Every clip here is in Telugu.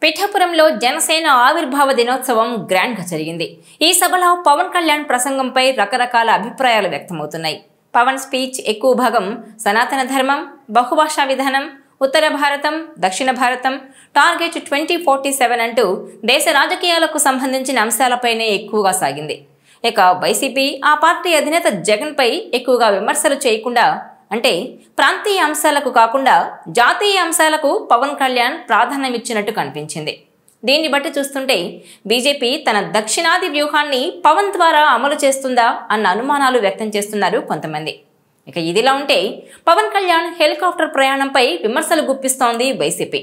పిఠాపురంలో జనసేన ఆవిర్భావ దినోత్సవం గ్రాండ్ గా జరిగింది. ఈ సభలో పవన్ కళ్యాణ్ ప్రసంగంపై రకరకాల అభిప్రాయాలు వ్యక్తమవుతున్నాయి. పవన్ స్పీచ్ ఎక్కువ భాగం సనాతన ధర్మం, బహుభాషా విధానం, ఉత్తర భారతం, దక్షిణ భారతం, టార్గెట్ 2047 అంటూ దేశ రాజకీయాలకు సంబంధించిన అంశాలపైనే ఎక్కువగా సాగింది. ఇక వైసీపీ ఆ పార్టీ అధినేత జగన్ పై ఎక్కువగా విమర్శలు చేయకుండా, అంటే ప్రాంతీయ అంశాలకు కాకుండా జాతీయ అంశాలకు పవన్ కళ్యాణ్ ప్రాధాన్యమిచ్చినట్టు కనిపించింది. దీన్ని బట్టి చూస్తుంటే బీజేపీ తన దక్షిణాది వ్యూహాన్ని పవన్ ద్వారా అమలు చేస్తుందా అన్న అనుమానాలు వ్యక్తం చేస్తున్నారు కొంతమంది. ఇక ఇదిలా ఉంటే పవన్ కళ్యాణ్ హెలికాప్టర్ ప్రయాణంపై విమర్శలు గుప్పిస్తోంది వైసీపీ.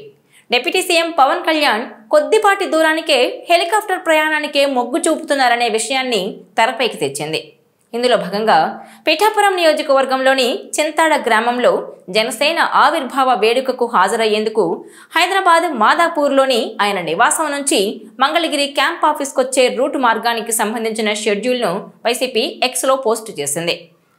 డిప్యూటీ సీఎం పవన్ కళ్యాణ్ కొద్దిపాటి దూరానికే హెలికాప్టర్ ప్రయాణానికే మొగ్గు చూపుతున్నారనే విషయాన్ని తెరపైకి తెచ్చింది. ఇందులో భాగంగా పిఠాపురం నియోజకవర్గంలోని చింతాడ గ్రామంలో జనసేన ఆవిర్భావ వేడుకకు హాజరయ్యేందుకు హైదరాబాద్ మాదాపూర్లోని ఆయన నివాసం నుంచి మంగళగిరి క్యాంప్ ఆఫీస్కొచ్చే రూట్ మార్గానికి సంబంధించిన షెడ్యూల్ను వైసీపీ ఎక్స్లో పోస్టు చేసింది.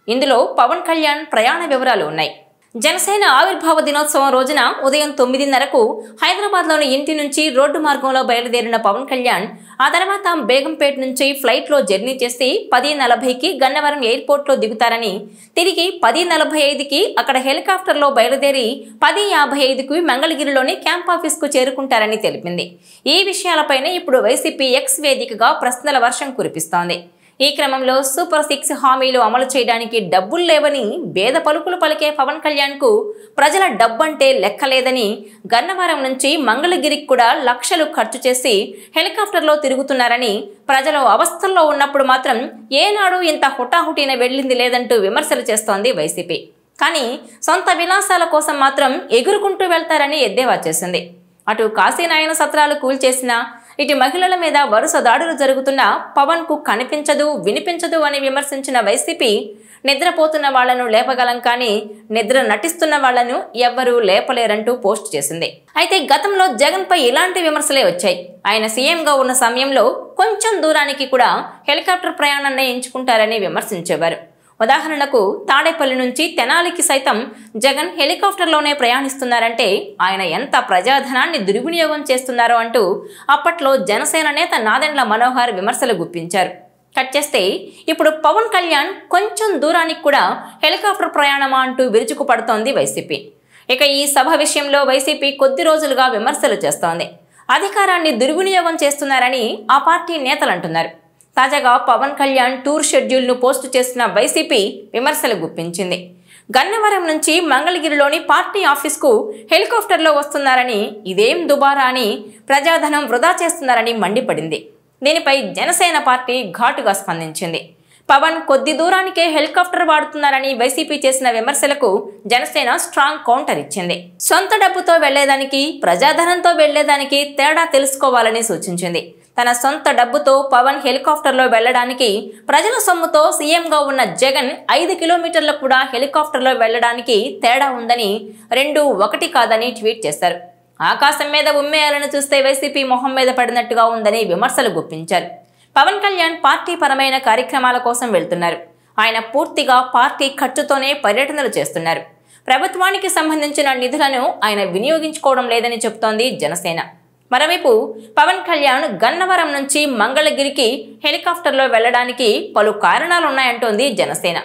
ఇందులో పవన్ కళ్యాణ్ ప్రయాణ వివరాలు ఉన్నాయి. జనసేన ఆవిర్భావ దినోత్సవం రోజున ఉదయం 9:30కు హైదరాబాద్లోని ఇంటి నుంచి రోడ్డు మార్గంలో బయలుదేరిన పవన్ కళ్యాణ్ ఆ తర్వాత బేగంపేట నుంచి ఫ్లైట్లో జర్నీ చేసి 10:40కి గన్నవరం ఎయిర్పోర్ట్లో దిగుతారని, తిరిగి 10:45కి అక్కడ హెలికాప్టర్లో బయలుదేరి 10:55కి మంగళగిరిలోని క్యాంప్ ఆఫీస్కు చేరుకుంటారని తెలిపింది. ఈ విషయాలపైనే ఇప్పుడు వైసీపీ ఎక్స్ వేదికగా ప్రశ్నల వర్షం కురిపిస్తోంది. ఈ క్రమంలో సూపర్ 6 హామీలు అమలు చేయడానికి డబ్బులు లేవని భేద పలుకులు పలికే పవన్ కళ్యాణ్ కు ప్రజల డబ్బంటే లెక్కలేదని, గన్నవరం నుంచి మంగళగిరికి కూడా లక్షలు ఖర్చు చేసి హెలికాప్టర్లో తిరుగుతున్నారని, ప్రజలు అవస్థల్లో ఉన్నప్పుడు మాత్రం ఏనాడు ఇంత హుటాహుటిన వెళ్ళింది లేదంటూ విమర్శలు చేస్తోంది వైసీపీ. కానీ సొంత విలాసాల కోసం మాత్రం ఎగురుకుంటూ వెళ్తారని ఎద్దేవా చేసింది. అటు కాశీనాయన సత్రాలు కూల్చేసినా, ఇటు మహిళల మీద వరుస దాడులు జరుగుతున్నా పవన్ కు కనిపించదు, వినిపించదు అని విమర్శించిన వైసీపీ నిద్రపోతున్న వాళ్లను లేపగలం కానీ నిద్ర నటిస్తున్న వాళ్లను ఎవ్వరూ లేపలేరంటూ పోస్ట్ చేసింది. అయితే గతంలో జగన్ పై ఇలాంటి విమర్శలే వచ్చాయి. ఆయన సీఎంగా ఉన్న సమయంలో కొంచెం దూరానికి కూడా హెలికాప్టర్ ప్రయాణాన్ని ఎంచుకుంటారని విమర్శించేవారు. ఉదాహరణకు తాడేపల్లి నుంచి తెనాలికి సైతం జగన్ హెలికాప్టర్లోనే ప్రయాణిస్తున్నారంటే ఆయన ఎంత ప్రజాధనాన్ని దుర్వినియోగం చేస్తున్నారో అంటూ అప్పట్లో జనసేన నేత నాదెండ్ల మనోహర్ విమర్శలు గుప్పించారు. కట్ చేస్తే ఇప్పుడు పవన్ కళ్యాణ్ కొంచెం దూరానికి కూడా హెలికాప్టర్ ప్రయాణమా అంటూ విరుచుకు పడుతోంది వైసీపీ. ఇక ఈ సభ విషయంలో వైసీపీ కొద్ది రోజులుగా విమర్శలు చేస్తోంది. అధికారాన్ని దుర్వినియోగం చేస్తున్నారని ఆ పార్టీ నేతలు అంటున్నారు. తాజాగా పవన్ కళ్యాణ్ టూర్ షెడ్యూల్ను పోస్టు చేసిన వైసీపీ విమర్శలు గుప్పించింది. గన్నవరం నుంచి మంగళగిరిలోని పార్టీ ఆఫీస్కు హెలికాప్టర్లో వస్తున్నారని, ఇదేం దుబారా అని, ప్రజాధనం వృధా చేస్తున్నారని మండిపడింది. దీనిపై జనసేన పార్టీ ఘాటుగా స్పందించింది. పవన్ కొద్ది దూరానికే హెలికాప్టర్ వాడుతున్నారని వైసీపీ చేసిన విమర్శలకు జనసేన స్ట్రాంగ్ కౌంటర్ ఇచ్చింది. సొంత డబ్బుతో వెళ్లేదానికి, ప్రజాధనంతో వెళ్లేదానికి తేడా తెలుసుకోవాలని సూచించింది. తన సొంత డబ్బుతో పవన్ హెలికాప్టర్లో వెళ్లడానికి, ప్రజల సొమ్ముతో సీఎంగా ఉన్న జగన్ 5 కిలోమీటర్లు కూడా హెలికాప్టర్లో వెళ్లడానికి తేడా ఉందని, రెండూ ఒకటి కాదని ట్వీట్ చేశారు. ఆకాశం మీద ఉమ్మేయాలని చూస్తే వైసీపీ మొహం మీద పడినట్టుగా ఉందని విమర్శలు గుప్పించారు. పవన్ కళ్యాణ్ పార్టీ పరమైన కార్యక్రమాల కోసం వెళ్తున్నారు. ఆయన పూర్తిగా పార్టీ ఖర్చుతోనే పర్యటనలు చేస్తున్నారు. ప్రభుత్వానికి సంబంధించిన నిధులను ఆయన వినియోగించుకోవడం లేదని చెబుతోంది జనసేన. మరోవైపు పవన్ కళ్యాణ్ గన్నవరం నుంచి మంగళగిరికి హెలికాప్టర్లో వెళ్లడానికి పలు కారణాలున్నాయంటోంది జనసేన.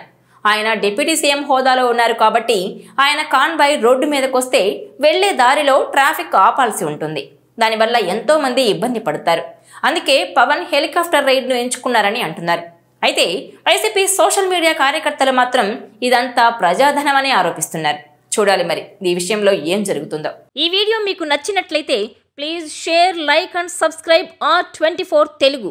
ఆయన డిప్యూటీ సీఎం హోదాలో ఉన్నారు కాబట్టి ఆయన కాన్వాయ్ రోడ్డు మీదకొస్తే వెళ్లే దారిలో ట్రాఫిక్ ఆపాల్సి ఉంటుంది. దానివల్ల ఎంతో మంది ఇబ్బంది పడతారు. అందుకే పవన్ హెలికాప్టర్ రైడ్ను ఎంచుకున్నారని అంటున్నారు. అయితే వైసీపీ సోషల్ మీడియా కార్యకర్తలు మాత్రం ఇదంతా ప్రజాధనమని ఆరోపిస్తున్నారు. చూడాలి మరి ఈ విషయంలో ఏం జరుగుతుందో. ఈ వీడియో మీకు నచ్చినట్లయితే please share, like and subscribe R24 Telugu.